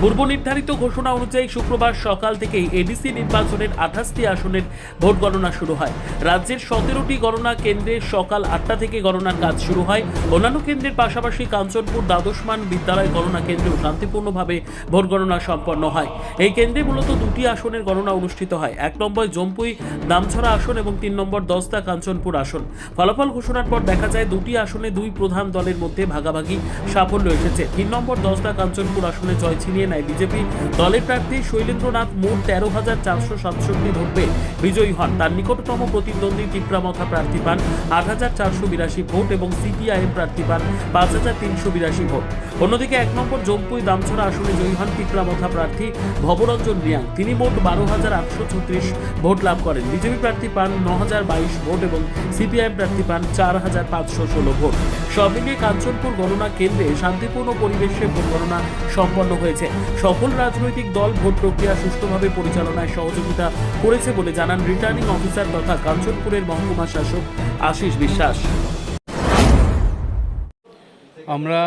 পূর্ব নির্ধারিত ঘোষণা অনুযায়ী শুক্রবার সকাল থেকেই এডিসি নির্বাচনের 28টি আসনের ভোট গণনা শুরু হয়। রাজ্যের 17টি গণনা কেন্দ্রে সকাল 8টা থেকে গণনার কাজ শুরু হয়। অন্যান্য কেন্দ্রের পাশাপাশি কাঞ্চনপুর দ্বাদশমান বিদ্যালয় গণনা কেন্দ্রেও শান্তিপূর্ণভাবে ভোট গণনা সম্পন্ন হয়। এই কেন্দ্রে মূলত দুটি আসনের গণনা অনুষ্ঠিত হয়। 1 নম্বর জম্পুই দামছড়া আসন এবং 3 নম্বর দস্তা কাঞ্চনপুর আসন। ফলাফল ঘোষণার পর দেখা যায় দুটি আসনে দুই প্রধান দলের মধ্যে ভাগাভাগি সাফল্য এসেছে। 3 নম্বর দস্তা কাঞ্চনপুর আসনে জয় ছিনিয়ে নেয় বিজেপি। দলের প্রার্থী শৈলেন্দ্রনাথ মোট 13,467 ভোট পেয়ে বিজয়ী হন। তার নিকটতম প্রতিদ্বন্দ্বী তিপ্রামথা প্রার্থী পান 8,482 ভোট এবং সিপিআইএম প্রার্থী পান 5,382 ভোট। অন্যদিকে 1 নম্বর জম্পুই দামছড়া আসনে জয়ী হন তিপ্রামথা প্রার্থী ভবরঞ্জন রিয়াং। তিনি মোট 12,836 ভোট লাভ করেন। বিজেপি প্রার্থী পান 9,022 ভোট এবং সিপিআইএম প্রার্থী পান 4,516 ভোট। সব মিলিয়ে কাঞ্চনপুর গণনা কেন্দ্রে শান্তিপূর্ণ পরিবেশে ভোট গণনা সম্পন্ন হয়েছে। সকল রাজনৈতিক দল ভোট প্রক্রিয়া সুষ্ঠুভাবে পরিচালনায় সহযোগিতা করেছে বলে জানান রিটার্নিং অফিসার তথা কাঞ্চনপুরের মহকুমা শাসক আশিস বিশ্বাস। আমরা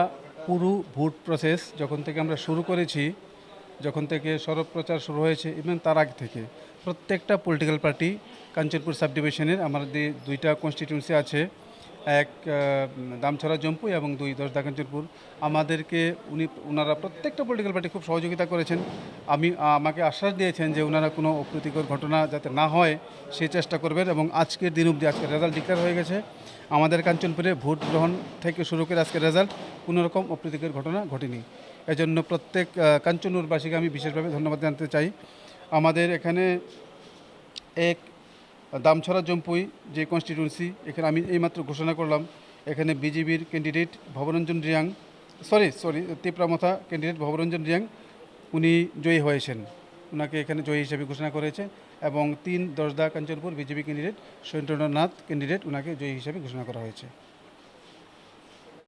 পুরো ভোট প্রসেস যখন থেকে আমরা শুরু করেছি, যখন থেকে সরব প্রচার শুরু হয়েছে ইভেন তার আগে থেকে প্রত্যেকটা পলিটিক্যাল পার্টি কাঞ্চনপুর সাব ডিভিশনের আমাদের দুইটা কনস্টিটিউয়েন্সি আছে, এক দামছড়া জম্পুই এবং 2 দশদা কাঞ্চনপুর। আমাদেরকে ওনারা প্রত্যেকটা পলিটিক্যাল পার্টি খুব সহযোগিতা করেছেন। আমাকে আশ্বাস দিয়েছেন যে ওনারা কোনো অপ্রীতিকর ঘটনা যাতে না হয় সেই চেষ্টা করবেন এবং আজকের দিন অবধি আজকের রেজাল্ট ডিক্লেয়ার হয়ে গেছে। আমাদের কাঞ্চনপুরে ভোট গ্রহণ থেকে শুরু করে আজকের রেজাল্ট কোনো রকম অপ্রীতিকর ঘটনা ঘটেনি। এজন্য প্রত্যেক কাঞ্চনপুরবাসীকে আমি বিশেষভাবে ধন্যবাদ জানাতে চাই। আমাদের এখানে এক দামছড়া জম্পুই যে কনস্টিটিউয়েন্সি, এখানে আমি এইমাত্র ঘোষণা করলাম, এখানে বিজেপির ক্যান্ডিডেট ভবরঞ্জন রিয়াং তিপ্রামথা ক্যান্ডিডেট ভবরঞ্জন রিয়াং উনি জয়ী হয়েছেন। ওনাকে এখানে জয়ী হিসেবে ঘোষণা করেছে এবং 3 Dasda Kanchanpur BJP candidate Sailendranath candidate ওনাকে জয়ী হিসেবে ঘোষণা করা হয়েছে।